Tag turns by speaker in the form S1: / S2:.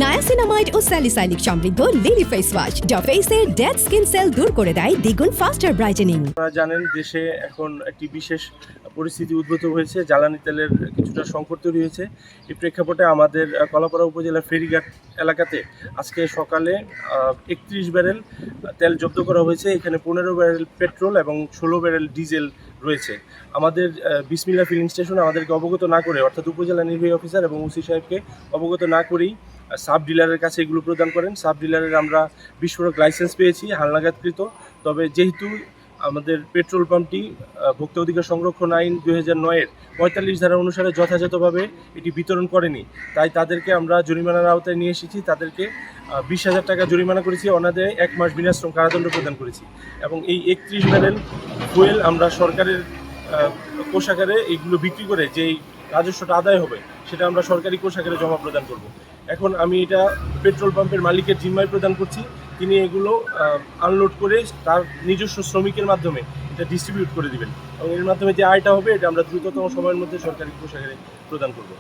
S1: Niacinamide ও salicylic সমৃদ্ধ lily face wash যা ফেসের ডেড স্কিন সেল দূর করে দেয় দ্বিগুণ ফাস্টার ব্রাইটেনিং।
S2: আপনারা জানেন দেশে এখন একটি বিশেষ পরিস্থিতি উদ্ভূত হয়েছে, জ্বালানি তেলের কিছুটা সংকট তৈরি হয়েছে। এই প্রেক্ষাপটে আমাদের কলাপাড়া উপজেলার ফেরিঘাট এলাকাতে আজকে সকালে 31 ব্যারেল তেল জব্দ করা হয়েছে। এখানে 15 ব্যারেল পেট্রোল এবং 16 ব্যারেল ডিজেল রয়েছে। আমাদের বিসমিল্লাহ ফিলিং স্টেশন আমাদেরকে অবগত না করে, অর্থাৎ উপজেলা নির্বাহী অফিসার এবং ওসি সাহেবকে অবগত না করেই সাব ডিলারের কাছে এগুলো প্রদান করেন। সাব ডিলারের আমরা বিস্ফোরক লাইসেন্স পেয়েছি হালনাগাদকৃত। তবে যেহেতু আমাদের পেট্রোল পাম্পটি ভোক্তা অধিকার সংরক্ষণ আইন 2009-এর 45 ধারা অনুসারে যথাযথভাবে এটি বিতরণ করেনি, তাই তাদেরকে আমরা জরিমানার আওতায় নিয়ে এসেছি। তাদেরকে 20,000 টাকা জরিমানা করেছি, অনাদায়ে 1 মাস বিনাশ্রম কারাদণ্ড প্রদান করেছি। এবং এই 31 ব্যারেল ফুয়েল আমরা সরকারের কোষাগারে এইগুলো বিক্রি করে যেই রাজস্বটা আদায় হবে সেটা আমরা সরকারি কোষাগারে জমা প্রদান করব। এখন আমি এটা পেট্রোল পাম্পের মালিকের জিম্মায় প্রদান করছি। তিনি এগুলো আনলোড করে তার নিজস্ব শ্রমিকের মাধ্যমে এটা ডিস্ট্রিবিউট করে দিবেন এবং এর মাধ্যমে যে আয়টা হবে এটা আমরা দ্রুততম সময়ের মধ্যে সরকারি কোষাগারে প্রদান করব।